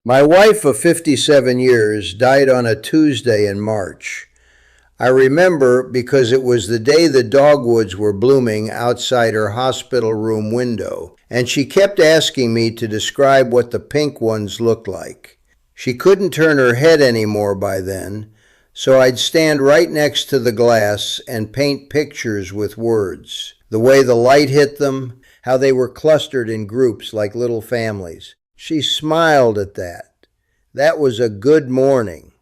My wife of 57 years died on a Tuesday in March. I remember because it was the day the dogwoods were blooming outside her hospital room window, and she kept asking me to describe what the pink ones looked like. She couldn't turn her head anymore by then, so I'd stand right next to the glass and paint pictures with words. The way the light hit them, how they were clustered in groups like little families. She smiled at that. That was a good morning.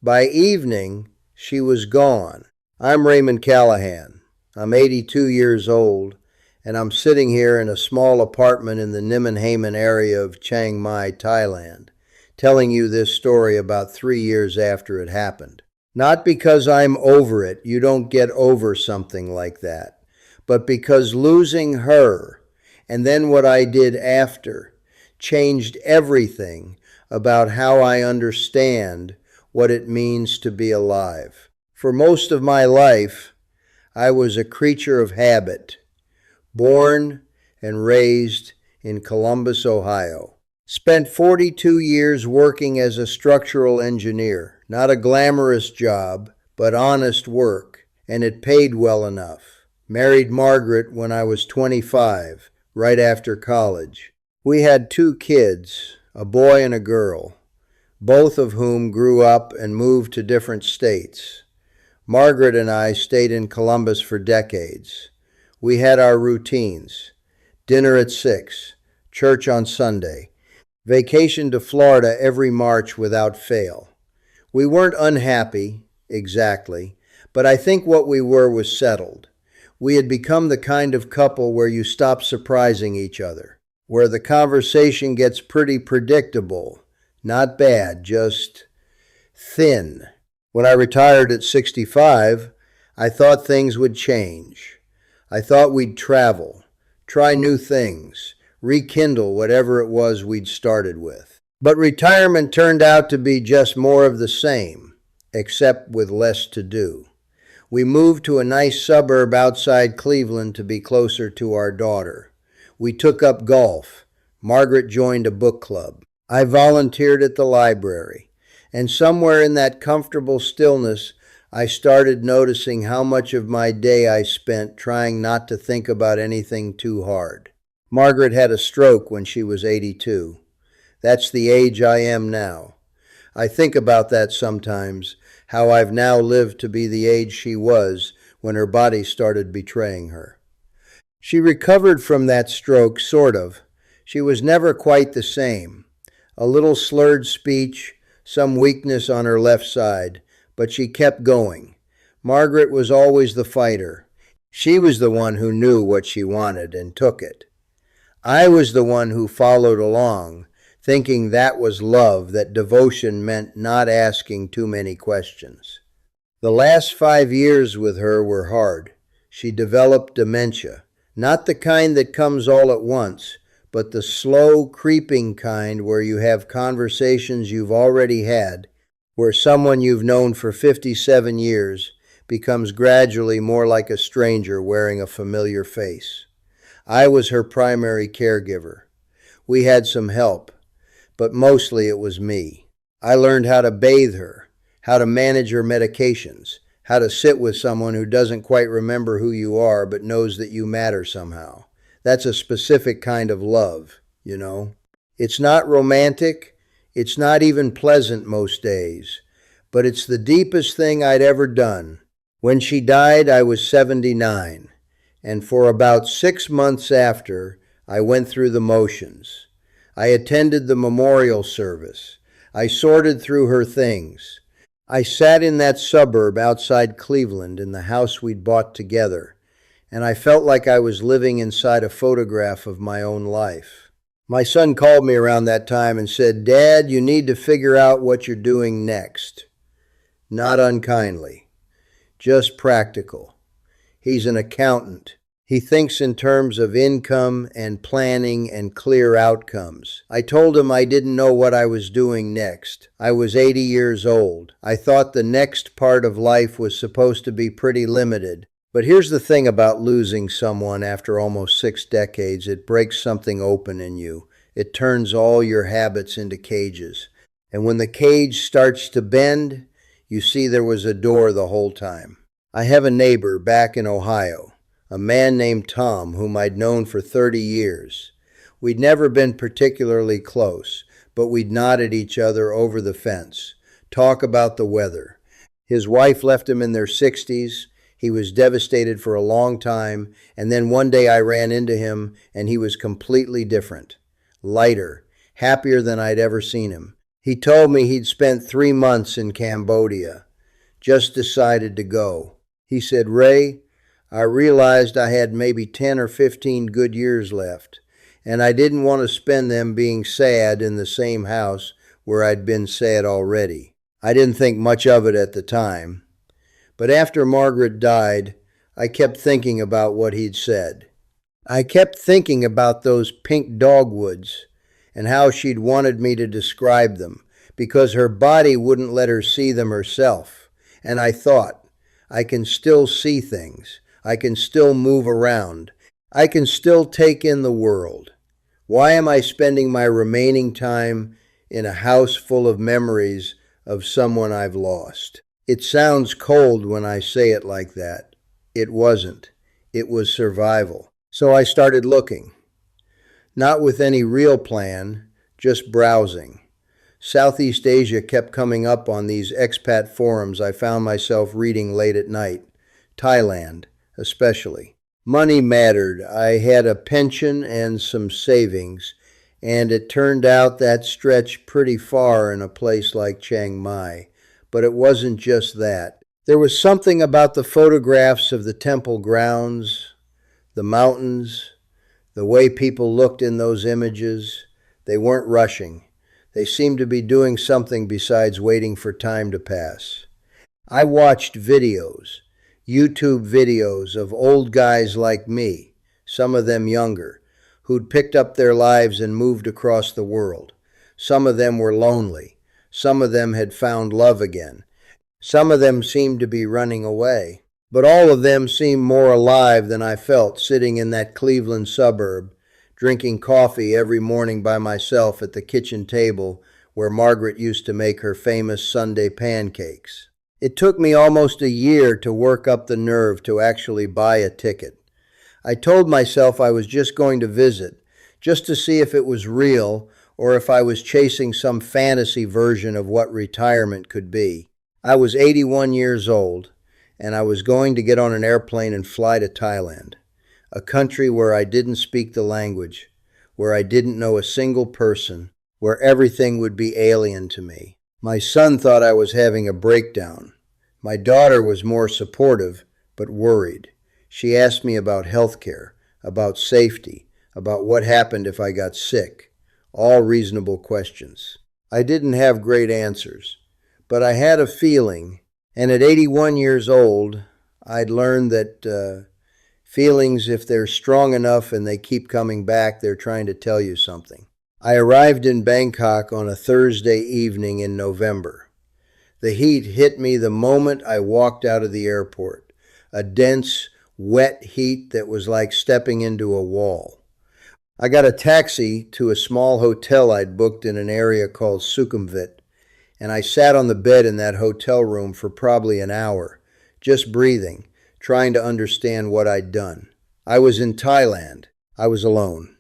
By evening, she was gone. I'm Raymond Callahan. I'm 82 years old, and I'm sitting here in a small apartment in the Nimon area of Chiang Mai, Thailand, telling you this story about 3 years after it happened. Not because I'm over it, you don't get over something like that, but because losing her, and then what I did after, changed everything about how I understand what it means to be alive. For most of my life, I was a creature of habit, born and raised in Columbus, Ohio. Spent 42 years working as a structural engineer. Not a glamorous job, but honest work, and it paid well enough. Married Margaret when I was 25, right after college. We had 2 kids, a boy and a girl, both of whom grew up and moved to different states. Margaret and I stayed in Columbus for decades. We had our routines: dinner at 6, church on Sunday, vacation to Florida every March without fail. We weren't unhappy, exactly, but I think what we were was settled. We had become the kind of couple where you stop surprising each other, where the conversation gets pretty predictable, not bad, just thin. When I retired at 65, I thought things would change. I thought we'd travel, try new things, rekindle whatever it was we'd started with. But retirement turned out to be just more of the same, except with less to do. We moved to a nice suburb outside Cleveland to be closer to our daughter. We took up golf. Margaret joined a book club. I volunteered at the library. And somewhere in that comfortable stillness, I started noticing how much of my day I spent trying not to think about anything too hard. Margaret had a stroke when she was 82. That's the age I am now. I think about that sometimes, how I've now lived to be the age she was when her body started betraying her. She recovered from that stroke, sort of. She was never quite the same. A little slurred speech, some weakness on her left side, but she kept going. Margaret was always the fighter. She was the one who knew what she wanted and took it. I was the one who followed along, thinking that was love, that devotion meant not asking too many questions. The last 5 years with her were hard. She developed dementia, not the kind that comes all at once, but the slow, creeping kind where you have conversations you've already had, where someone you've known for 57 years becomes gradually more like a stranger wearing a familiar face. I was her primary caregiver. We had some help, but mostly it was me. I learned how to bathe her, how to manage her medications, how to sit with someone who doesn't quite remember who you are but knows that you matter somehow. That's a specific kind of love, you know. It's not romantic, it's not even pleasant most days, but it's the deepest thing I'd ever done. When she died, I was 79, and for about 6 months after, I went through the motions. I attended the memorial service. I sorted through her things. I sat in that suburb outside Cleveland in the house we'd bought together, and I felt like I was living inside a photograph of my own life. My son called me around that time and said, "Dad, you need to figure out what you're doing next." Not unkindly, just practical. He's an accountant. He thinks in terms of income and planning and clear outcomes. I told him I didn't know what I was doing next. I was 80 years old. I thought the next part of life was supposed to be pretty limited. But here's the thing about losing someone after almost 6 decades. It breaks something open in you. It turns all your habits into cages. And when the cage starts to bend, you see there was a door the whole time. I have a neighbor back in Ohio, a man named Tom whom I'd known for 30 years. We'd never been particularly close, but we'd nod at each other over the fence, talk about the weather. His wife left him in their 60s. He was devastated for a long time, and then one day I ran into him, and he was completely different. Lighter, happier than I'd ever seen him. He told me he'd spent 3 months in Cambodia, just decided to go. He said, "Ray, I realized I had maybe 10 or 15 good years left, and I didn't want to spend them being sad in the same house where I'd been sad already." I didn't think much of it at the time, but after Margaret died, I kept thinking about what he'd said. I kept thinking about those pink dogwoods and how she'd wanted me to describe them because her body wouldn't let her see them herself. And I thought, I can still see things. I can still move around. I can still take in the world. Why am I spending my remaining time in a house full of memories of someone I've lost? It sounds cold when I say it like that. It wasn't. It was survival. So I started looking. Not with any real plan, just browsing. Southeast Asia kept coming up on these expat forums I found myself reading late at night. Thailand, especially. Money mattered. I had a pension and some savings, and it turned out that stretched pretty far in a place like Chiang Mai. But it wasn't just that. There was something about the photographs of the temple grounds, the mountains, the way people looked in those images. They weren't rushing. They seemed to be doing something besides waiting for time to pass. I watched videos, YouTube videos of old guys like me, some of them younger, who'd picked up their lives and moved across the world. Some of them were lonely. Some of them had found love again. Some of them seemed to be running away. But all of them seemed more alive than I felt sitting in that Cleveland suburb, drinking coffee every morning by myself at the kitchen table where Margaret used to make her famous Sunday pancakes. It took me almost a year to work up the nerve to actually buy a ticket. I told myself I was just going to visit, just to see if it was real or if I was chasing some fantasy version of what retirement could be. I was 81 years old, and I was going to get on an airplane and fly to Thailand, a country where I didn't speak the language, where I didn't know a single person, where everything would be alien to me. My son thought I was having a breakdown. My daughter was more supportive, but worried. She asked me about health care, about safety, about what happened if I got sick. All reasonable questions. I didn't have great answers, but I had a feeling, and at 81 years old, I'd learned that feelings, if they're strong enough and they keep coming back, they're trying to tell you something. I arrived in Bangkok on a Thursday evening in November. The heat hit me the moment I walked out of the airport, a dense, wet heat that was like stepping into a wall. I got a taxi to a small hotel I'd booked in an area called Sukhumvit, and I sat on the bed in that hotel room for probably an hour, just breathing, trying to understand what I'd done. I was in Thailand. I was alone.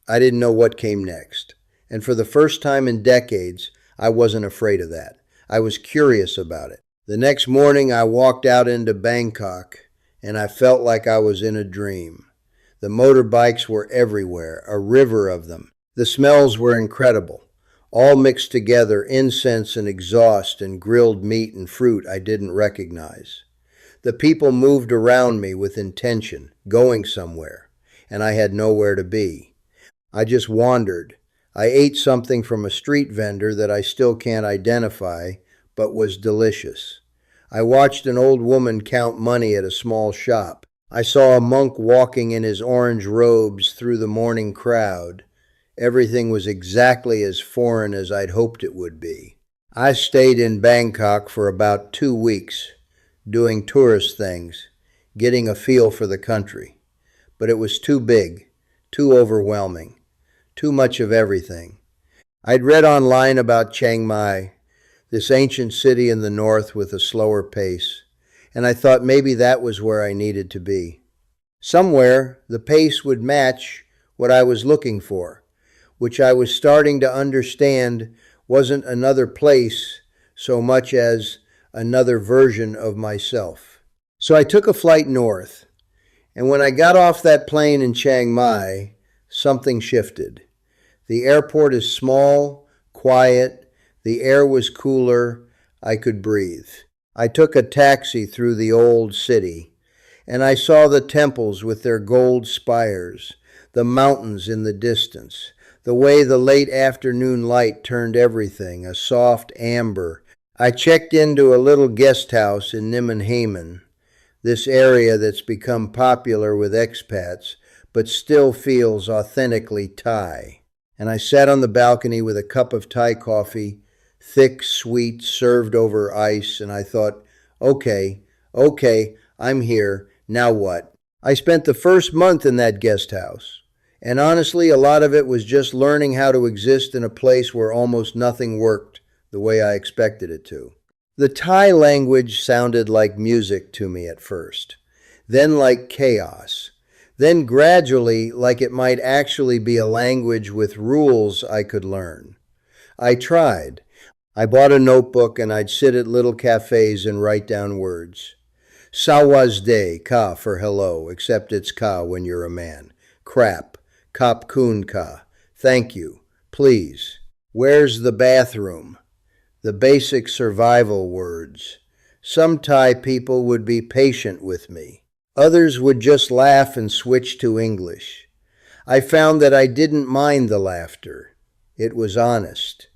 I didn't know what came next. And for the first time in decades, I wasn't afraid of that. I was curious about it. The next morning, I walked out into Bangkok, and I felt like I was in a dream. The motorbikes were everywhere, a river of them. The smells were incredible, all mixed together, incense and exhaust and grilled meat and fruit I didn't recognize. The people moved around me with intention, going somewhere, and I had nowhere to be. I just wandered. I ate something from a street vendor that I still can't identify, but was delicious. I watched an old woman count money at a small shop. I saw a monk walking in his orange robes through the morning crowd. Everything was exactly as foreign as I'd hoped it would be. I stayed in Bangkok for about 2 weeks, doing tourist things, getting a feel for the country. But it was too big, too overwhelming. too much of everything. I'd read online about Chiang Mai, this ancient city in the north with a slower pace, and I thought maybe that was where I needed to be. Somewhere, the pace would match what I was looking for, which I was starting to understand wasn't another place so much as another version of myself. So I took a flight north, and when I got off that plane in Chiang Mai, something shifted. The airport is small, quiet, the air was cooler, I could breathe. I took a taxi through the old city, and I saw the temples with their gold spires, the mountains in the distance, the way the late afternoon light turned everything, a soft amber. I checked into a little guest house in Nimmenhamen, this area that's become popular with expats, but still feels authentically Thai. And I sat on the balcony with a cup of Thai coffee, thick, sweet, served over ice, and I thought, okay, I'm here, now what? I spent the first month in that guest house, and honestly, a lot of it was just learning how to exist in a place where almost nothing worked the way I expected it to. The Thai language sounded like music to me at first, then like chaos, then gradually like it might actually be a language with rules I could learn. I tried. I bought a notebook and I'd sit at little cafes and write down words. Sawasde, ka for hello, except it's ka when you're a man. Crap, kap kun ka, thank you, please. Where's the bathroom? The basic survival words. Some Thai people would be patient with me. Others would just laugh and switch to English. I found that I didn't mind the laughter. It was honest.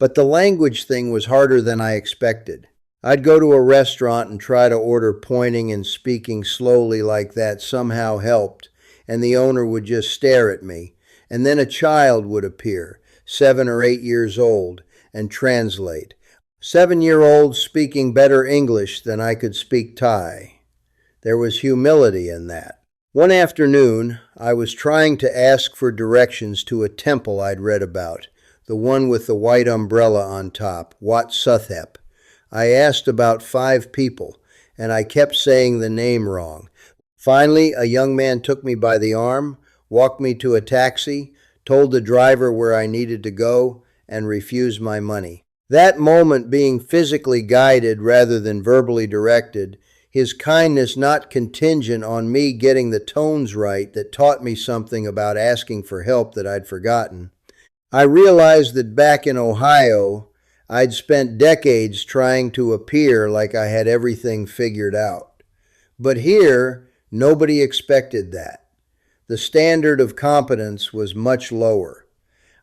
But the language thing was harder than I expected. I'd go to a restaurant and try to order, pointing and speaking slowly like that somehow helped, and the owner would just stare at me. And then a child would appear, 7 or 8 years old, and translate. 7-year-olds speaking better English than I could speak Thai. There was humility in that. One afternoon, I was trying to ask for directions to a temple I'd read about, the one with the white umbrella on top, Wat Suthep. I asked about 5 people, and I kept saying the name wrong. Finally, a young man took me by the arm, walked me to a taxi, told the driver where I needed to go, and refused my money. That moment being physically guided rather than verbally directed, his kindness not contingent on me getting the tones right that taught me something about asking for help that I'd forgotten. I realized that back in Ohio, I'd spent decades trying to appear like I had everything figured out. But here, nobody expected that. The standard of competence was much lower.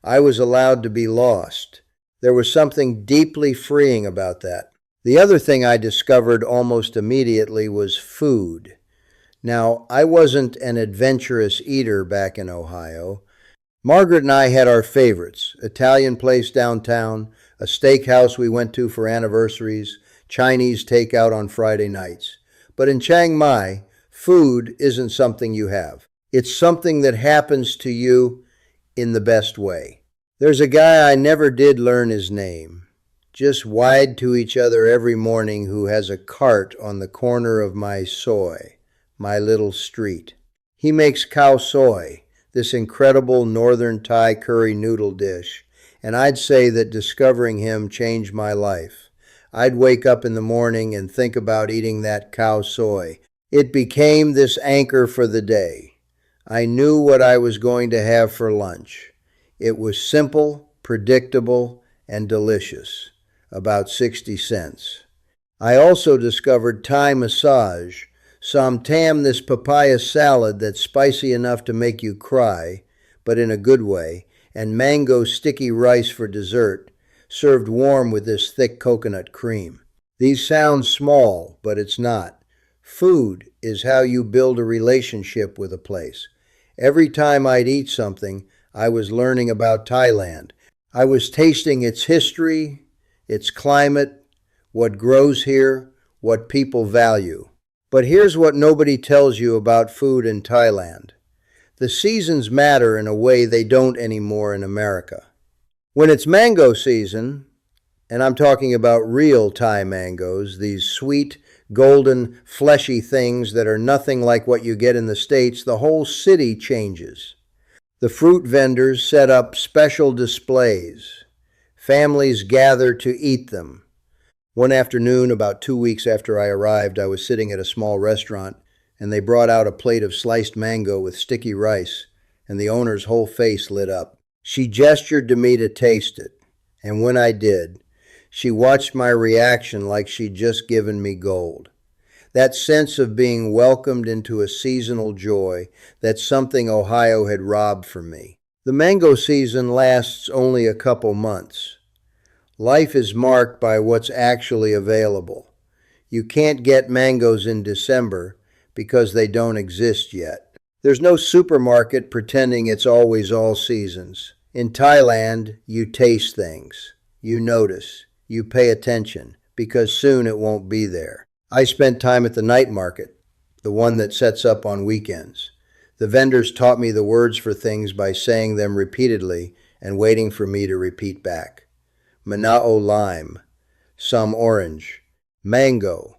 I was allowed to be lost. There was something deeply freeing about that. The other thing I discovered almost immediately was food. Now, I wasn't an adventurous eater back in Ohio. Margaret and I had our favorites: Italian place downtown, a steakhouse we went to for anniversaries, Chinese takeout on Friday nights. But in Chiang Mai, food isn't something you have. It's something that happens to you in the best way. There's a guy, I never did learn his name, just wide to each other every morning, who has a cart on the corner of my soy, my little street. He makes khao soy, this incredible northern Thai curry noodle dish, and I'd say that discovering him changed my life. I'd wake up in the morning and think about eating that khao soy. It became this anchor for the day. I knew what I was going to have for lunch. It was simple, predictable, and delicious. About 60 cents. I also discovered Thai massage, samtam, this papaya salad that's spicy enough to make you cry, but in a good way, and mango sticky rice for dessert, served warm with this thick coconut cream. These sound small, but it's not. Food is how you build a relationship with a place. Every time I'd eat something, I was learning about Thailand. I was tasting its history, its climate, what grows here, what people value. But here's what nobody tells you about food in Thailand. The seasons matter in a way they don't anymore in America. When it's mango season, and I'm talking about real Thai mangoes, these sweet, golden, fleshy things that are nothing like what you get in the States, the whole city changes. The fruit vendors set up special displays. Families gather to eat them. One afternoon, about 2 weeks after I arrived, I was sitting at a small restaurant, and they brought out a plate of sliced mango with sticky rice, and the owner's whole face lit up. She gestured to me to taste it, and when I did, she watched my reaction like she'd just given me gold. That sense of being welcomed into a seasonal joy, that's something Ohio had robbed from me. The mango season lasts only a couple months. Life is marked by what's actually available. You can't get mangoes in December because they don't exist yet. There's no supermarket pretending it's always all seasons. In Thailand, you taste things. You notice. You pay attention, because soon it won't be there. I spent time at the night market, the one that sets up on weekends. The vendors taught me the words for things by saying them repeatedly and waiting for me to repeat back. Manao lime, some orange, mango.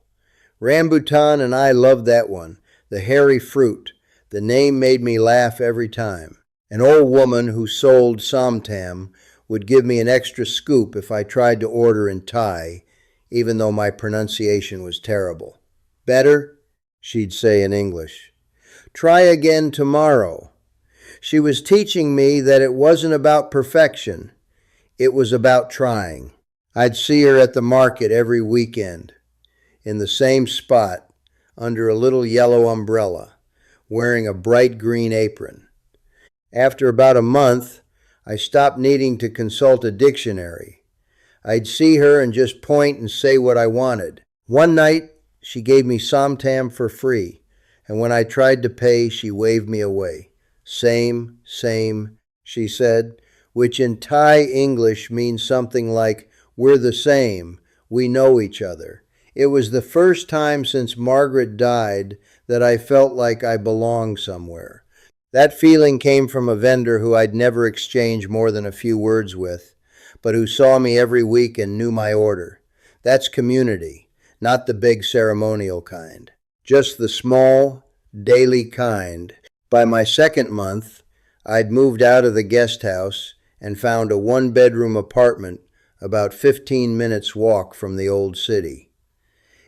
Rambutan, and I loved that one, the hairy fruit. The name made me laugh every time. An old woman who sold samtam would give me an extra scoop if I tried to order in Thai, even though my pronunciation was terrible. Better? She'd say in English. Try again tomorrow. She was teaching me that it wasn't about perfection. It was about trying. I'd see her at the market every weekend, in the same spot, under a little yellow umbrella, wearing a bright green apron. After about a month, I stopped needing to consult a dictionary. I'd see her and just point and say what I wanted. One night, she gave me samtam for free, and when I tried to pay, she waved me away. Same, she said, which in Thai English means something like, we're the same, we know each other. It was the first time since Margaret died that I felt like I belonged somewhere. That feeling came from a vendor who I'd never exchanged more than a few words with, but who saw me every week and knew my order. That's community, not the big ceremonial kind. Just the small, daily kind. By my second month, I'd moved out of the guest house and found a one-bedroom apartment about 15 minutes walk from the old city.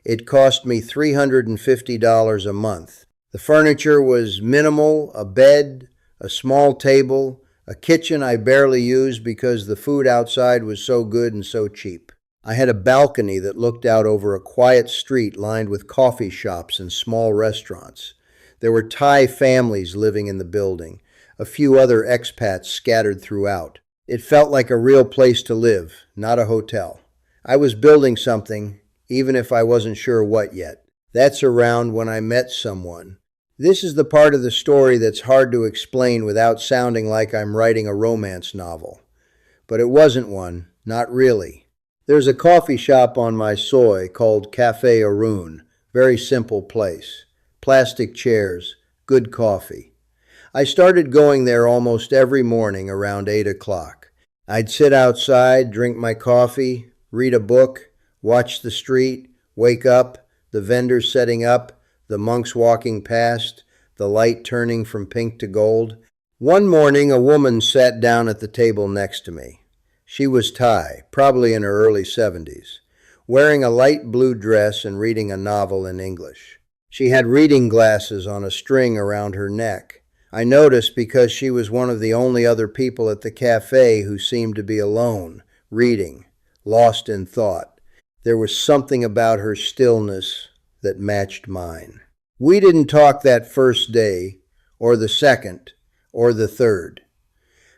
It cost me $350 a month. The furniture was minimal, a bed, a small table, a kitchen I barely used because the food outside was so good and so cheap. I had a balcony that looked out over a quiet street lined with coffee shops and small restaurants. There were Thai families living in the building, a few other expats scattered throughout. It felt like a real place to live, not a hotel. I was building something, even if I wasn't sure what yet. That's around when I met someone. This is the part of the story that's hard to explain without sounding like I'm writing a romance novel. But it wasn't one, not really. There's a coffee shop on my soy called Cafe Arun. Very simple place. Plastic chairs, good coffee. I started going there almost every morning around 8 o'clock. I'd sit outside, drink my coffee, read a book, watch the street, wake up, the vendors setting up, the monks walking past, the light turning from pink to gold. One morning, a woman sat down at the table next to me. She was Thai, probably in her early 70s, wearing a light blue dress and reading a novel in English. She had reading glasses on a string around her neck. I noticed because she was one of the only other people at the cafe who seemed to be alone, reading, lost in thought. There was something about her stillness that matched mine. We didn't talk that first day, or the second, or the third.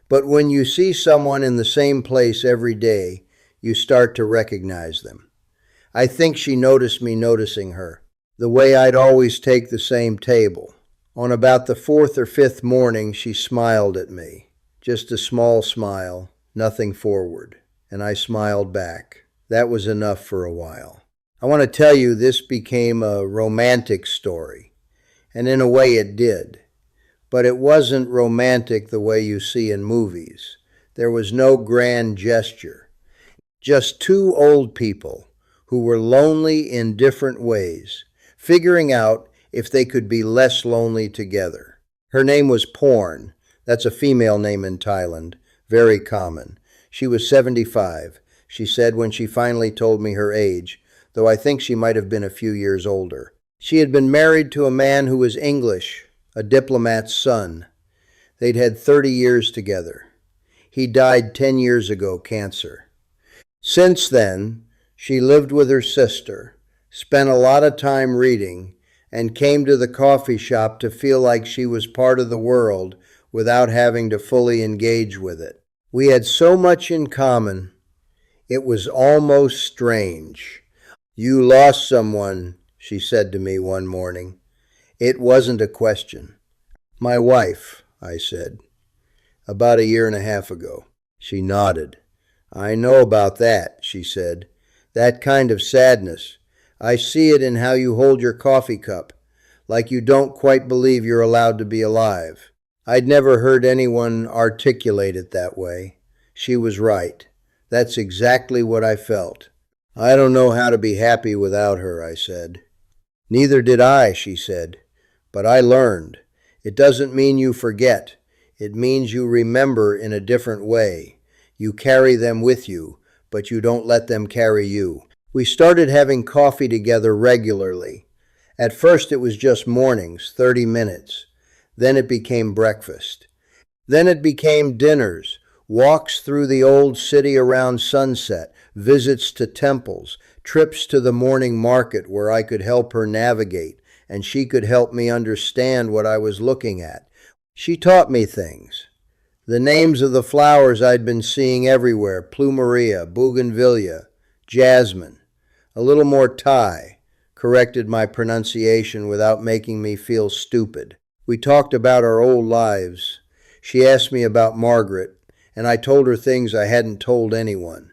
But when you see someone in the same place every day, you start to recognize them. I think she noticed me noticing her, the way I'd always take the same table. On about the fourth or fifth morning, she smiled at me. Just a small smile, nothing forward. And I smiled back. That was enough for a while. I want to tell you this became a romantic story. And in a way it did. but it wasn't romantic the way you see in movies. There was no grand gesture. Just two old people who were lonely in different ways, figuring out if they could be less lonely together. Her name was Porn. That's a female name in Thailand, very common. She was 75, she said when she finally told me her age, though I think she might have been a few years older. She had been married to a man who was English, a diplomat's son. They'd had 30 years together. He died 10 years ago, cancer. Since then, she lived with her sister, spent a lot of time reading, and came to the coffee shop to feel like she was part of the world without having to fully engage with it. We had so much in common, it was almost strange. "You lost someone," she said to me one morning. It wasn't a question. "My wife," I said. "About a year and a half ago." She nodded. "I know about that," she said. "That kind of sadness. I see it in how you hold your coffee cup, like you don't quite believe you're allowed to be alive." I'd never heard anyone articulate it that way. She was right. That's exactly what I felt. "I don't know how to be happy without her," I said. "Neither did I," she said. "But I learned. It doesn't mean you forget. It means you remember in a different way. You carry them with you, but you don't let them carry you." We started having coffee together regularly. At first it was just mornings, 30 minutes. Then it became breakfast. Then it became dinners, walks through the old city around sunset, visits to temples, trips to the morning market where I could help her navigate, and she could help me understand what I was looking at. She taught me things. The names of the flowers I'd been seeing everywhere: plumeria, bougainvillea, jasmine. A little more Thai, corrected my pronunciation without making me feel stupid. We talked about our old lives. She asked me about Margaret, and I told her things I hadn't told anyone.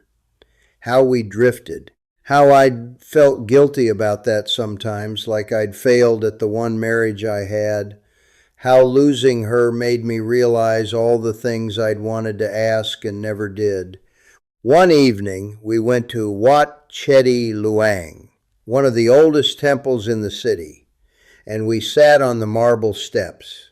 How we drifted. How I'd felt guilty about that sometimes, like I'd failed at the one marriage I had. How losing her made me realize all the things I'd wanted to ask and never did. One evening, we went to Wat Chedi Luang, one of the oldest temples in the city, and we sat on the marble steps.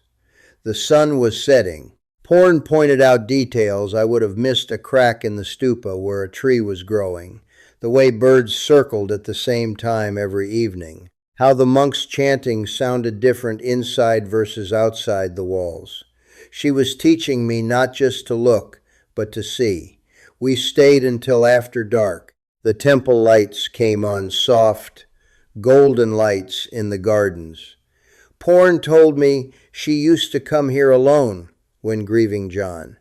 The sun was setting. Porn pointed out details I would have missed: a crack in the stupa where a tree was growing, the way birds circled at the same time every evening, how the monks' chanting sounded different inside versus outside the walls. She was teaching me not just to look, but to see. We stayed until after dark. The temple lights came on, soft, golden lights in the gardens. Porn told me she used to come here alone when grieving John.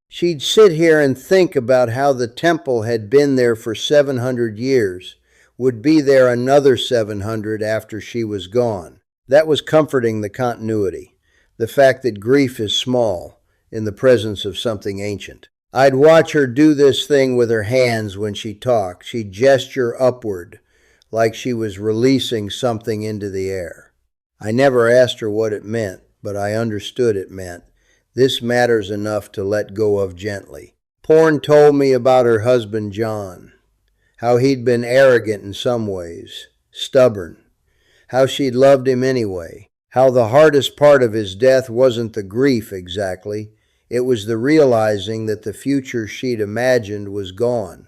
She'd sit here and think about how the temple had been there for 700 years, would be there another 700 after she was gone. That was comforting, the continuity, the fact that grief is small in the presence of something ancient. I'd watch her do this thing with her hands when she talked. She'd gesture upward, like she was releasing something into the air. I never asked her what it meant, but I understood it meant, this matters enough to let go of gently. Porn told me about her husband, John, how he'd been arrogant in some ways, stubborn, how she'd loved him anyway, how the hardest part of his death wasn't the grief exactly, it was the realizing that the future she'd imagined was gone,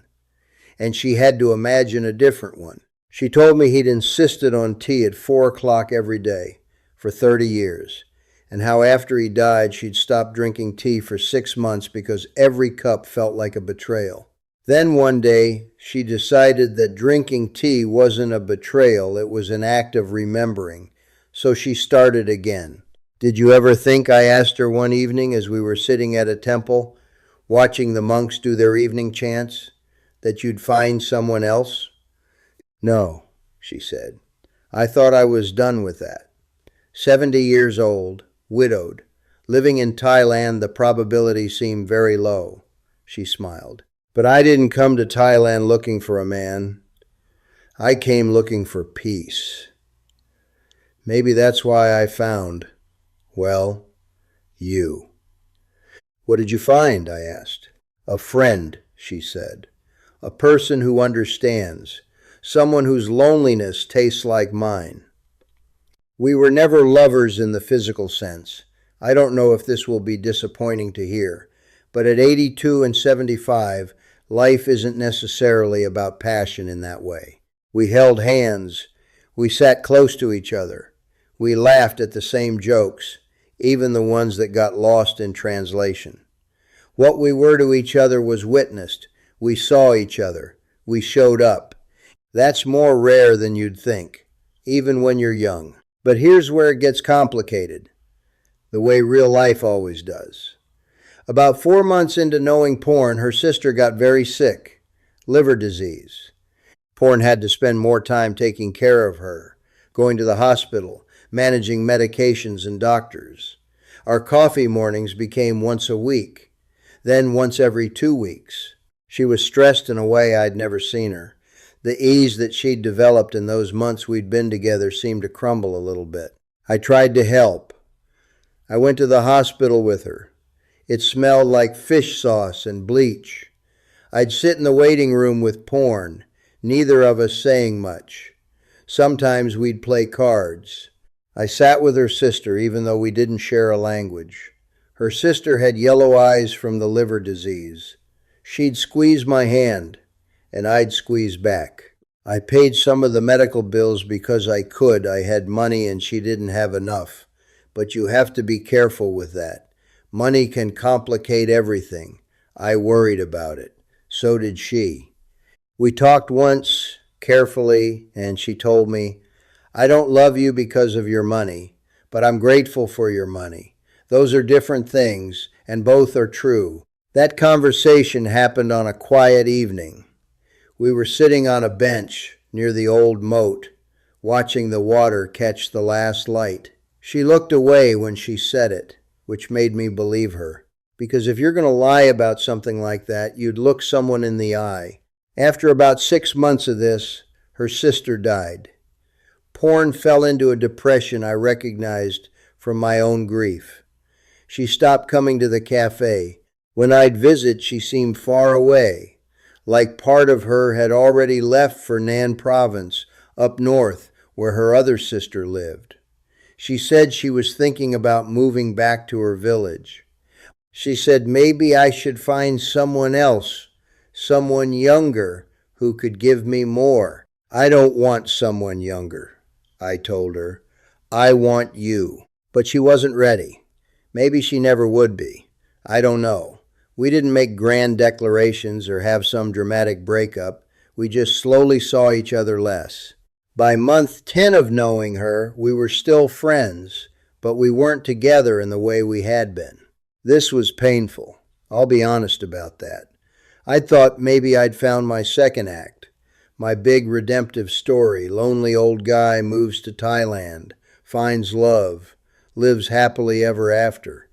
and she had to imagine a different one. She told me he'd insisted on tea at 4 o'clock every day for 30 years, and how after he died she'd stopped drinking tea for 6 months because every cup felt like a betrayal. Then one day she decided that drinking tea wasn't a betrayal, it was an act of remembering, so she started again. Did you ever think, I asked her one evening as we were sitting at a temple, watching the monks do their evening chants, that you'd find someone else? "No," she said. "I thought I was done with that. 70 years old, widowed, living in Thailand, the probability seemed very low." She smiled. "But I didn't come to Thailand looking for a man. I came looking for peace. Maybe that's why I found, well, You. What did you find? I asked. A friend, she said. A person who understands. Someone whose loneliness tastes like mine. We were never lovers in the physical sense. I don't know if this will be disappointing to hear, but at 82 and 75, life isn't necessarily about passion in that way. We held hands. We sat close to each other. We laughed at the same jokes, even the ones that got lost in translation. What we were to each other was witnessed. We saw each other. We showed up. That's more rare than you'd think, even when you're young. But here's where it gets complicated, the way real life always does. About 4 months into knowing Porn, her sister got very sick, liver disease. Porn had to spend more time taking care of her, going to the hospital, managing medications and doctors. Our coffee mornings became once a week, then once every 2 weeks. She was stressed in a way I'd never seen her. The ease that she'd developed in those months we'd been together seemed to crumble a little bit. I tried to help. I went to the hospital with her. It smelled like fish sauce and bleach. I'd sit in the waiting room with Porn, neither of us saying much. Sometimes we'd play cards. I sat with her sister, even though we didn't share a language. Her sister had yellow eyes from the liver disease. She'd squeeze my hand, and I'd squeeze back. I paid some of the medical bills because I could. I had money and she didn't have enough. But you have to be careful with that. Money can complicate everything. I worried about it. So did she. We talked once, carefully, and she told me, I don't love you because of your money, but I'm grateful for your money. Those are different things, and both are true. That conversation happened on a quiet evening. We were sitting on a bench near the old moat, watching the water catch the last light. She looked away when she said it, which made me believe her. Because if you're going to lie about something like that, you'd look someone in the eye. After about 6 months of this, her sister died. Porn fell into a depression I recognized from my own grief. She stopped coming to the cafe. When I'd visit, she seemed far away, like part of her had already left for Nan Province, up north, where her other sister lived. She said she was thinking about moving back to her village. She said maybe I should find someone else, someone younger, who could give me more. I don't want someone younger, I told her. I want you. But she wasn't ready. Maybe she never would be. I don't know. We didn't make grand declarations or have some dramatic breakup. We just slowly saw each other less. By month 10 of knowing her, we were still friends, but we weren't together in the way we had been. This was painful. I'll be honest about that. I thought maybe I'd found my second act, my big redemptive story. Lonely old guy moves to Thailand, finds love, lives happily ever after.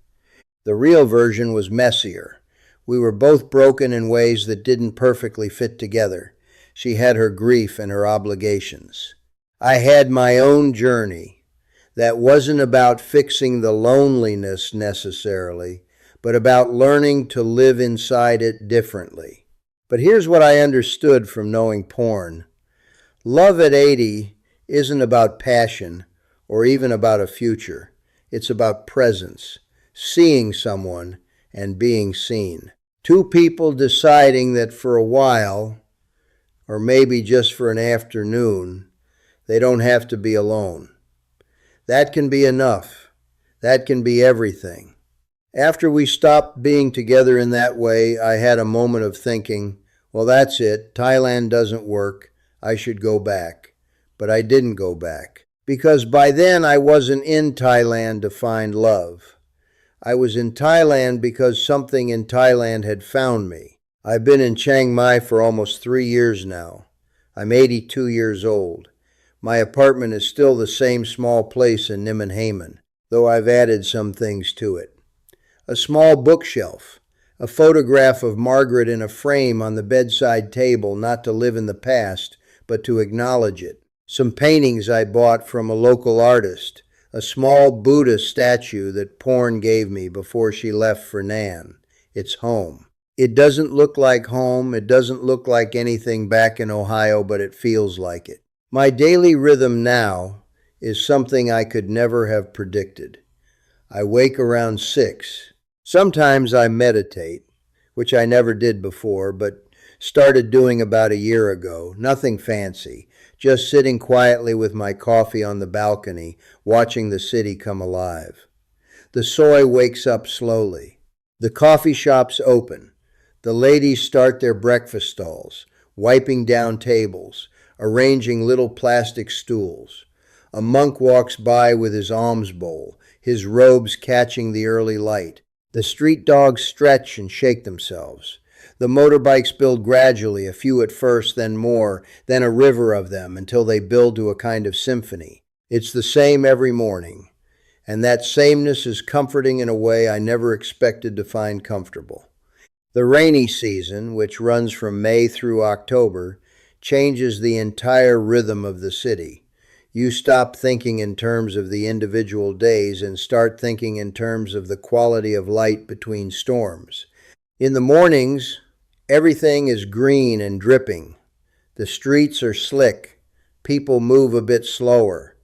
The real version was messier. We were both broken in ways that didn't perfectly fit together. She had her grief and her obligations. I had my own journey that wasn't about fixing the loneliness necessarily, but about learning to live inside it differently. But here's what I understood from knowing Porn. Love at 80 isn't about passion or even about a future. It's about presence, seeing someone and being seen. Two people deciding that for a while, or maybe just for an afternoon, they don't have to be alone. That can be enough. That can be everything. After we stopped being together in that way, I had a moment of thinking, well, that's it. Thailand doesn't work. I should go back. But I didn't go back. Because by then I wasn't in Thailand to find love. I was in Thailand because something in Thailand had found me. I've been in Chiang Mai for almost 3 years now. I'm 82 years old. My apartment is still the same small place in Nimmenhamen, though I've added some things to it. A small bookshelf, a photograph of Margaret in a frame on the bedside table, not to live in the past, but to acknowledge it. Some paintings I bought from a local artist, A small Buddha statue that Porn gave me before she left for Nan. It's home. It doesn't look like home. It doesn't look like anything back in Ohio, but it feels like it. My daily rhythm now is something I could never have predicted. I wake around 6. Sometimes I meditate, which I never did before, but started doing about a year ago. Nothing fancy. Just sitting quietly with my coffee on the balcony, watching the city come alive. The soy wakes up slowly. The coffee shops open. The ladies start their breakfast stalls, wiping down tables, arranging little plastic stools. A monk walks by with his alms bowl, his robes catching the early light. The street dogs stretch and shake themselves. The motorbikes build gradually, a few at first, then more, then a river of them, until they build to a kind of symphony. It's the same every morning, and that sameness is comforting in a way I never expected to find comfortable. The rainy season, which runs from May through October, changes the entire rhythm of the city. You stop thinking in terms of the individual days and start thinking in terms of the quality of light between storms. In the mornings, everything is green and dripping. The streets are slick. People move a bit slower.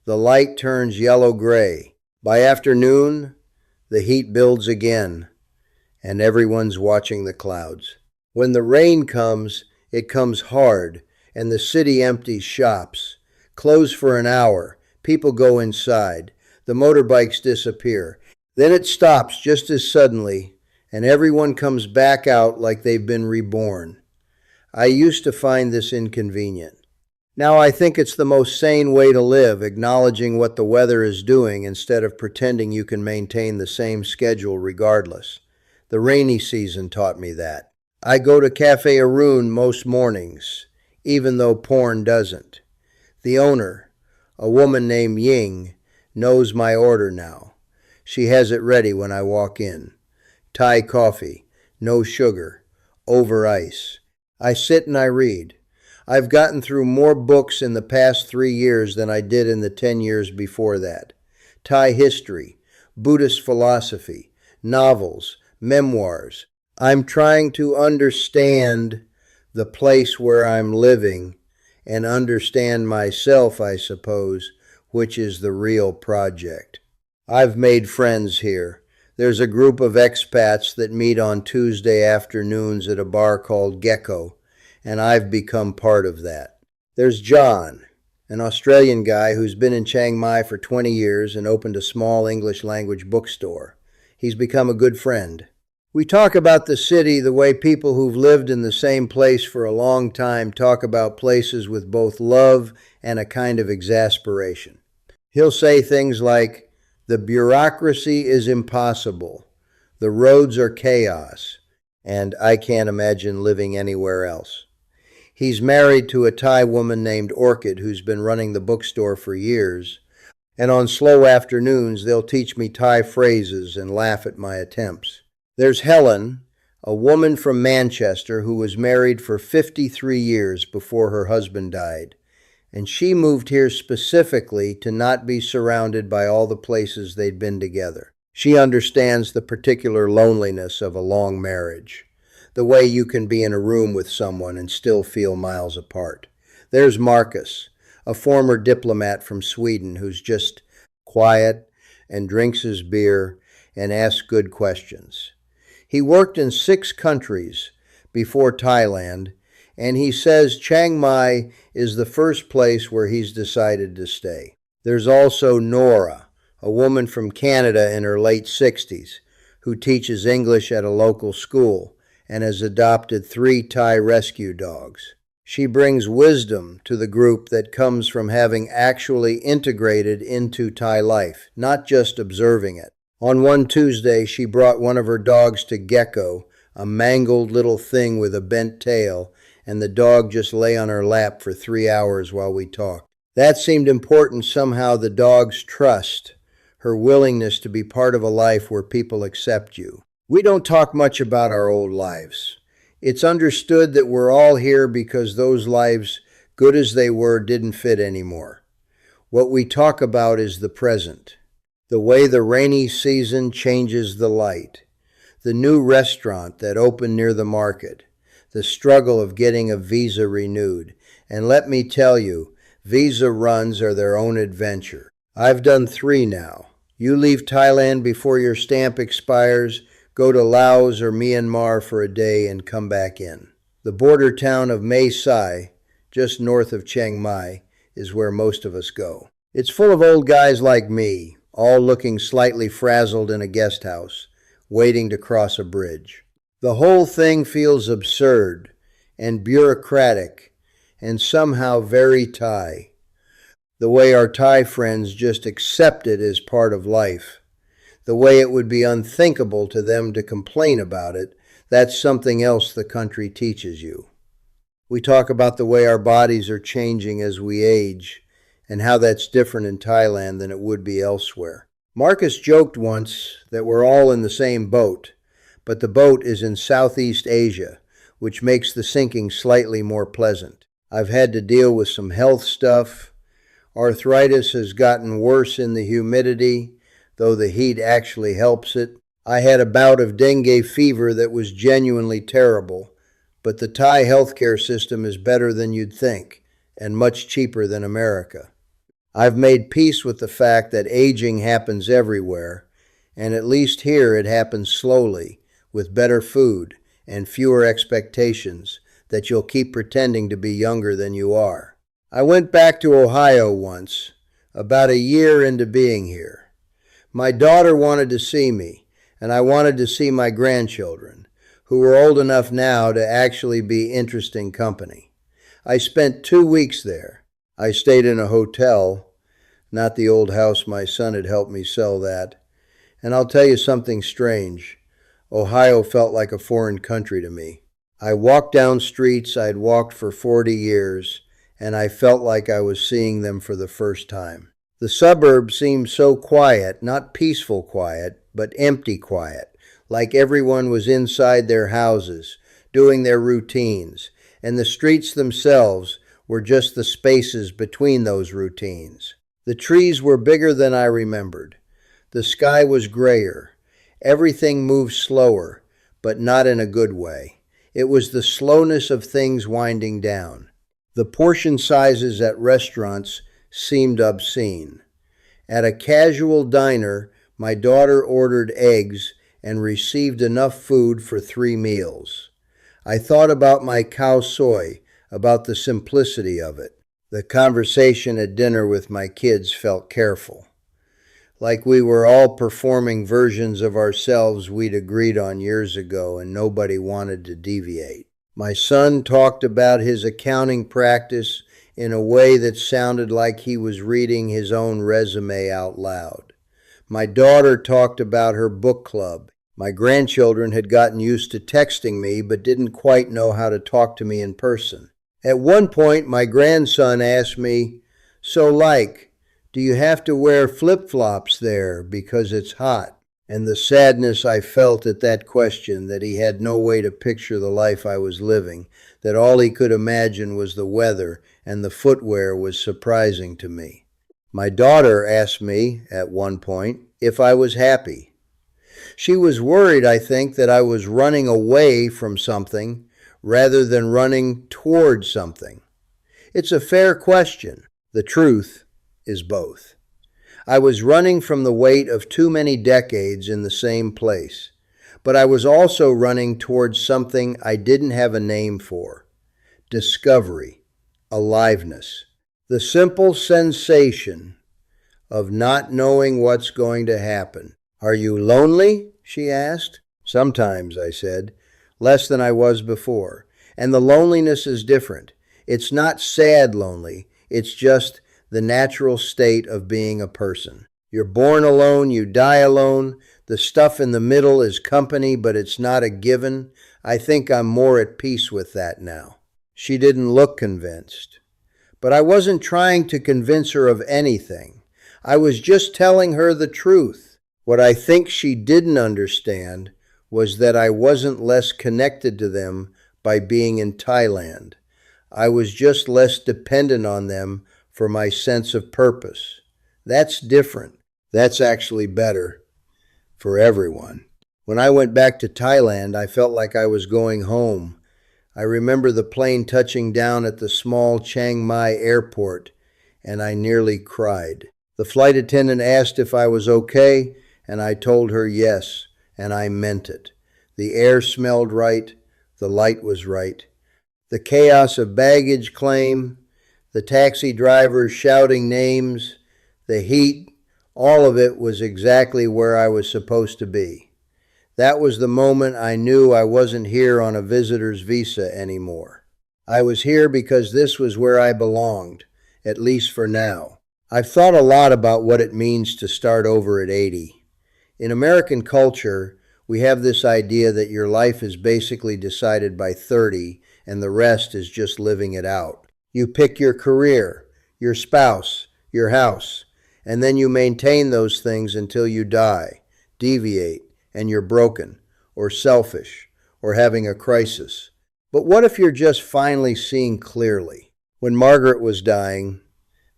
The light turns yellow-gray. By afternoon, the heat builds again, and everyone's watching the clouds. When the rain comes, it comes hard, and the city empties shops. Close for an hour. People go inside. The motorbikes disappear. Then it stops just as suddenly, and everyone comes back out like they've been reborn. I used to find this inconvenient. Now I think it's the most sane way to live, acknowledging what the weather is doing instead of pretending you can maintain the same schedule regardless. The rainy season taught me that. I go to Cafe Arun most mornings, even though Porn doesn't. The owner, a woman named Ying, knows my order now. She has it ready when I walk in. Thai coffee, no sugar, over ice. I sit and I read. I've gotten through more books in the past 3 years than I did in the 10 years before that. Thai history, Buddhist philosophy, novels, memoirs. I'm trying to understand the place where I'm living and understand myself, I suppose, which is the real project. I've made friends here. There's a group of expats that meet on Tuesday afternoons at a bar called Gecko, and I've become part of that. There's John, an Australian guy who's been in Chiang Mai for 20 years and opened a small English language bookstore. He's become a good friend. We talk about the city the way people who've lived in the same place for a long time talk about places with both love and a kind of exasperation. He'll say things like, "The bureaucracy is impossible. The roads are chaos, and I can't imagine living anywhere else." He's married to a Thai woman named Orchid who's been running the bookstore for years, and on slow afternoons they'll teach me Thai phrases and laugh at my attempts. There's Helen, a woman from Manchester who was married for 53 years before her husband died, and she moved here specifically to not be surrounded by all the places they'd been together. She understands the particular loneliness of a long marriage, the way you can be in a room with someone and still feel miles apart. There's Marcus, a former diplomat from Sweden who's just quiet and drinks his beer and asks good questions. He worked in 6 countries before Thailand, and he says Chiang Mai is the first place where he's decided to stay. There's also Nora, a woman from Canada in her late 60s, who teaches English at a local school and has adopted 3 Thai rescue dogs. She brings wisdom to the group that comes from having actually integrated into Thai life, not just observing it. On one Tuesday, she brought one of her dogs to Gecko, a mangled little thing with a bent tail, and the dog just lay on her lap for 3 hours while we talked. That seemed important somehow, the dog's trust, her willingness to be part of a life where people accept you. We don't talk much about our old lives. It's understood that we're all here because those lives, good as they were, didn't fit anymore. What we talk about is the present, the way the rainy season changes the light, the new restaurant that opened near the market, the struggle of getting a visa renewed. And let me tell you, visa runs are their own adventure. I've done 3 now. You leave Thailand before your stamp expires, go to Laos or Myanmar for a day and come back in. The border town of Mae Sai, just north of Chiang Mai, is where most of us go. It's full of old guys like me, all looking slightly frazzled in a guest house, waiting to cross a bridge. The whole thing feels absurd and bureaucratic and somehow very Thai. The way our Thai friends just accept it as part of life. The way it would be unthinkable to them to complain about it, that's something else the country teaches you. We talk about the way our bodies are changing as we age and how that's different in Thailand than it would be elsewhere. Marcus joked once that we're all in the same boat, but the boat is in Southeast Asia, which makes the sinking slightly more pleasant. I've had to deal with some health stuff. Arthritis has gotten worse in the humidity, though the heat actually helps it. I had a bout of dengue fever that was genuinely terrible, but the Thai healthcare system is better than you'd think, and much cheaper than America. I've made peace with the fact that aging happens everywhere, and at least here it happens slowly, with better food and fewer expectations that you'll keep pretending to be younger than you are. I went back to Ohio once, about a year into being here. My daughter wanted to see me, and I wanted to see my grandchildren, who were old enough now to actually be interesting company. I spent 2 weeks there. I stayed in a hotel, not the old house my son had helped me sell that. And I'll tell you something strange. Ohio felt like a foreign country to me. I walked down streets I'd walked for 40 years, and I felt like I was seeing them for the first time. The suburbs seemed so quiet, not peaceful quiet, but empty quiet, like everyone was inside their houses, doing their routines, and the streets themselves were just the spaces between those routines. The trees were bigger than I remembered. The sky was grayer. Everything moved slower, but not in a good way. It was the slowness of things winding down. The portion sizes at restaurants seemed obscene. At a casual diner, my daughter ordered eggs and received enough food for 3 meals. I thought about my cow soy, about the simplicity of it. The conversation at dinner with my kids felt careful, like we were all performing versions of ourselves we'd agreed on years ago and nobody wanted to deviate. My son talked about his accounting practice in a way that sounded like he was reading his own resume out loud. My daughter talked about her book club. My grandchildren had gotten used to texting me but didn't quite know how to talk to me in person. At one point, my grandson asked me, do you have to wear flip-flops there because it's hot? And the sadness I felt at that question, that he had no way to picture the life I was living, that all he could imagine was the weather and the footwear, was surprising to me. My daughter asked me, at one point, if I was happy. She was worried, I think, that I was running away from something rather than running toward something. It's a fair question. The truth is both. I was running from the weight of too many decades in the same place, but I was also running towards something I didn't have a name for. Discovery, aliveness, the simple sensation of not knowing what's going to happen. Are you lonely? She asked. Sometimes, I said, less than I was before. And the loneliness is different. It's not sad lonely. It's just the natural state of being a person. You're born alone, you die alone. The stuff in the middle is company, but it's not a given. I think I'm more at peace with that now. She didn't look convinced. But I wasn't trying to convince her of anything. I was just telling her the truth. What I think she didn't understand was that I wasn't less connected to them by being in Thailand. I was just less dependent on them for my sense of purpose. That's different. That's actually better for everyone. When I went back to Thailand, I felt like I was going home. I remember the plane touching down at the small Chiang Mai airport, and I nearly cried. The flight attendant asked if I was okay, and I told her yes, and I meant it. The air smelled right, the light was right. The chaos of baggage claim, the taxi drivers shouting names, the heat, all of it was exactly where I was supposed to be. That was the moment I knew I wasn't here on a visitor's visa anymore. I was here because this was where I belonged, at least for now. I've thought a lot about what it means to start over at 80. In American culture, we have this idea that your life is basically decided by 30 and the rest is just living it out. You pick your career, your spouse, your house, and then you maintain those things until you die, deviate, and you're broken, or selfish, or having a crisis. But what if you're just finally seeing clearly? When Margaret was dying,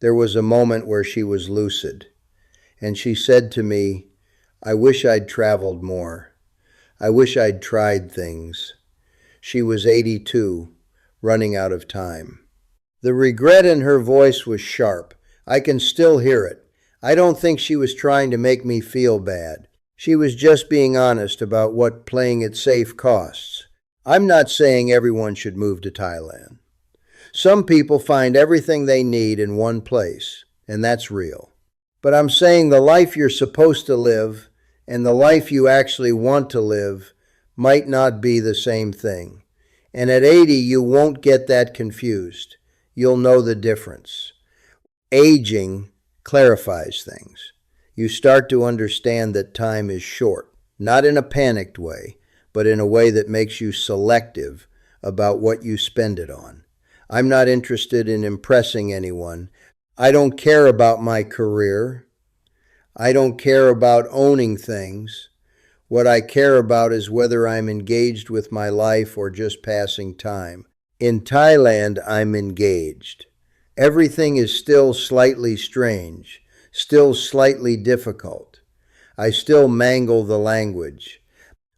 there was a moment where she was lucid, and she said to me, "I wish I'd traveled more. I wish I'd tried things." She was 82, running out of time. The regret in her voice was sharp. I can still hear it. I don't think she was trying to make me feel bad. She was just being honest about what playing it safe costs. I'm not saying everyone should move to Thailand. Some people find everything they need in one place, and that's real. But I'm saying the life you're supposed to live and the life you actually want to live might not be the same thing. And at 80, you won't get that confused. You'll know the difference. Aging clarifies things. You start to understand that time is short, not in a panicked way, but in a way that makes you selective about what you spend it on. I'm not interested in impressing anyone. I don't care about my career. I don't care about owning things. What I care about is whether I'm engaged with my life or just passing time. In Thailand, I'm engaged. Everything is still slightly strange, still slightly difficult. I still mangle the language.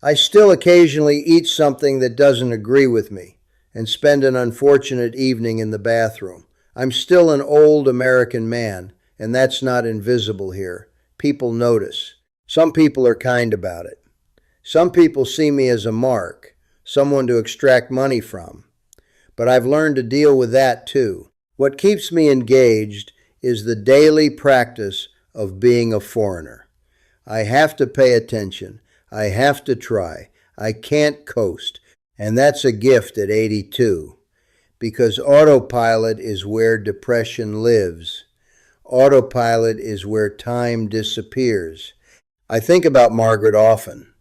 I still occasionally eat something that doesn't agree with me and spend an unfortunate evening in the bathroom. I'm still an old American man, and that's not invisible here. People notice. Some people are kind about it. Some people see me as a mark, someone to extract money from. But I've learned to deal with that too. What keeps me engaged is the daily practice of being a foreigner. I have to pay attention. I have to try. I can't coast. And that's a gift at 82. Because autopilot is where depression lives. Autopilot is where time disappears. I think about Margaret often,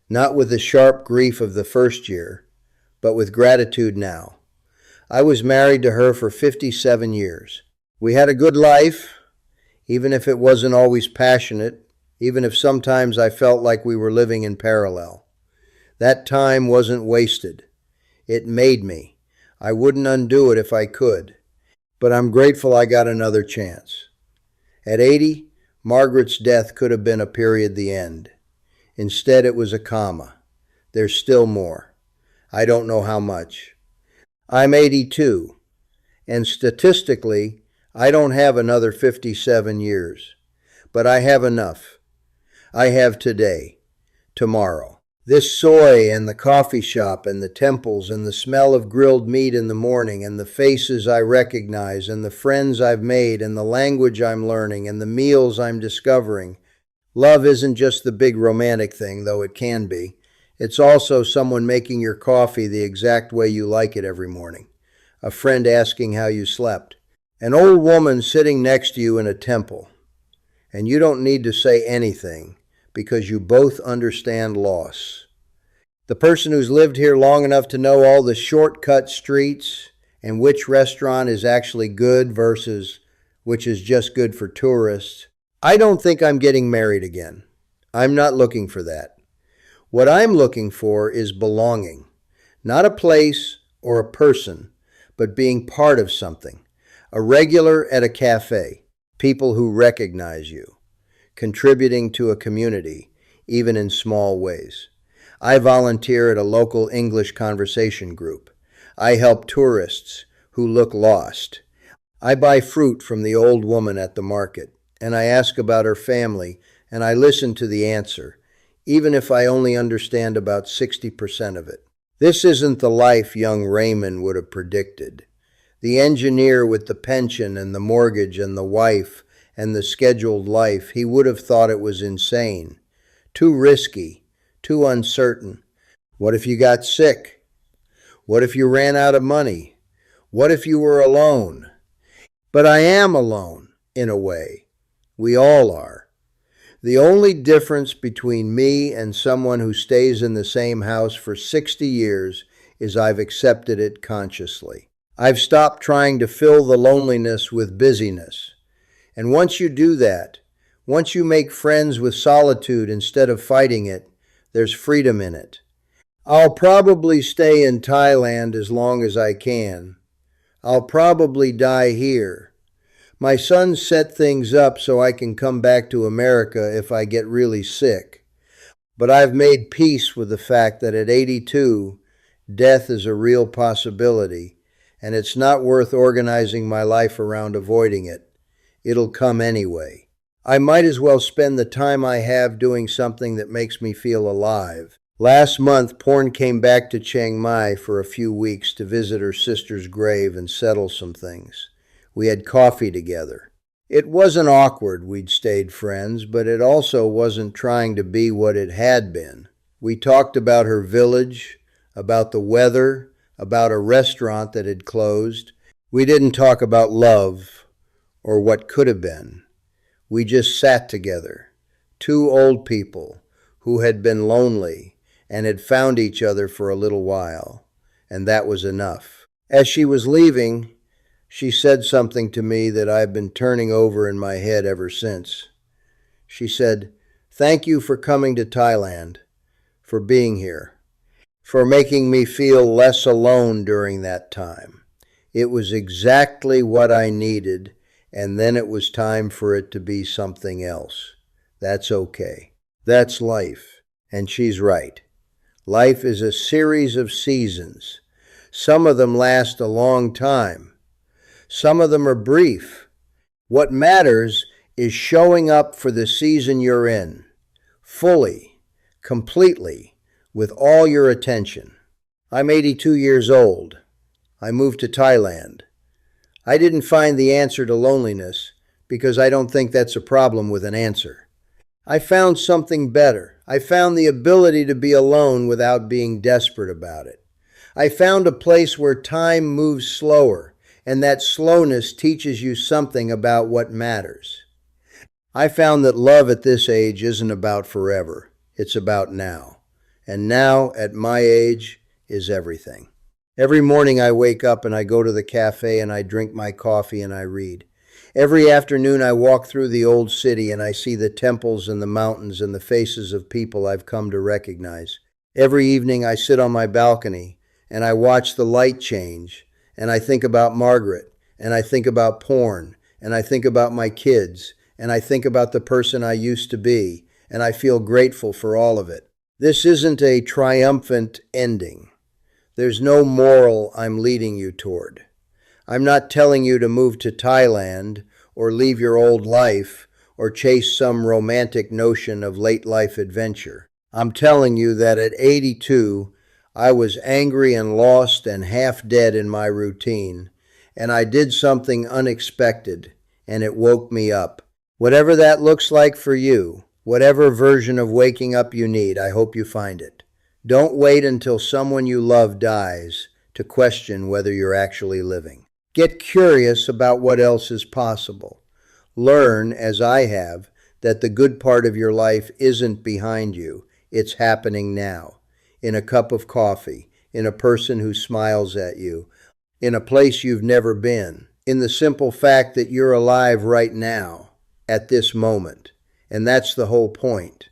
not with the sharp grief of the first year, but with gratitude now. I was married to her for 57 years. We had a good life, even if it wasn't always passionate, even if sometimes I felt like we were living in parallel. That time wasn't wasted. It made me. I wouldn't undo it if I could, but I'm grateful I got another chance. At 80, Margaret's death could have been a period, the end. Instead, it was a comma. There's still more. I don't know how much. I'm 82, and statistically, I don't have another 57 years, but I have enough. I have today, tomorrow. This soy and the coffee shop and the temples and the smell of grilled meat in the morning and the faces I recognize and the friends I've made and the language I'm learning and the meals I'm discovering. Love isn't just the big romantic thing, though it can be. It's also someone making your coffee the exact way you like it every morning. A friend asking how you slept. An old woman sitting next to you in a temple. And you don't need to say anything because you both understand loss. The person who's lived here long enough to know all the shortcut streets and which restaurant is actually good versus which is just good for tourists. I don't think I'm getting married again. I'm not looking for that. What I'm looking for is belonging. Not a place or a person, but being part of something. A regular at a cafe, people who recognize you, contributing to a community, even in small ways. I volunteer at a local English conversation group. I help tourists who look lost. I buy fruit from the old woman at the market, and I ask about her family, and I listen to the answer, even if I only understand about 60% of it. This isn't the life young Raymond would have predicted. The engineer with the pension and the mortgage and the wife and the scheduled life, he would have thought it was insane. Too risky, too uncertain. What if you got sick? What if you ran out of money? What if you were alone? But I am alone, in a way. We all are. The only difference between me and someone who stays in the same house for 60 years is I've accepted it consciously. I've stopped trying to fill the loneliness with busyness. And once you do that, once you make friends with solitude instead of fighting it, there's freedom in it. I'll probably stay in Thailand as long as I can. I'll probably die here. My son set things up so I can come back to America if I get really sick. But I've made peace with the fact that at 82, death is a real possibility, and it's not worth organizing my life around avoiding it. It'll come anyway. I might as well spend the time I have doing something that makes me feel alive. Last month, Porn came back to Chiang Mai for a few weeks to visit her sister's grave and settle some things. We had coffee together. It wasn't awkward we'd stayed friends, but it also wasn't trying to be what it had been. We talked about her village, about the weather, about a restaurant that had closed. We didn't talk about love or what could have been. We just sat together, two old people who had been lonely and had found each other for a little while, and that was enough. As she was leaving, she said something to me that I've been turning over in my head ever since. She said, "Thank you for coming to Thailand, for being here, for making me feel less alone during that time. It was exactly what I needed, and then it was time for it to be something else. That's okay. That's life." And she's right. Life is a series of seasons. Some of them last a long time. Some of them are brief. What matters is showing up for the season you're in, fully, completely, with all your attention. I'm 82 years old. I moved to Thailand. I didn't find the answer to loneliness because I don't think that's a problem with an answer. I found something better. I found the ability to be alone without being desperate about it. I found a place where time moves slower, and that slowness teaches you something about what matters. I found that love at this age isn't about forever. It's about now. And now, at my age, is everything. Every morning I wake up and I go to the cafe and I drink my coffee and I read. Every afternoon I walk through the old city and I see the temples and the mountains and the faces of people I've come to recognize. Every evening I sit on my balcony and I watch the light change, and I think about Margaret, and I think about Porn, and I think about my kids, and I think about the person I used to be, and I feel grateful for all of it. This isn't a triumphant ending. There's no moral I'm leading you toward. I'm not telling you to move to Thailand or leave your old life or chase some romantic notion of late life adventure. I'm telling you that at 82, I was angry and lost and half dead in my routine, and I did something unexpected, and it woke me up. Whatever that looks like for you, whatever version of waking up you need, I hope you find it. Don't wait until someone you love dies to question whether you're actually living. Get curious about what else is possible. Learn, as I have, that the good part of your life isn't behind you. It's happening now. In a cup of coffee, in a person who smiles at you, in a place you've never been, in the simple fact that you're alive right now, at this moment. And that's the whole point.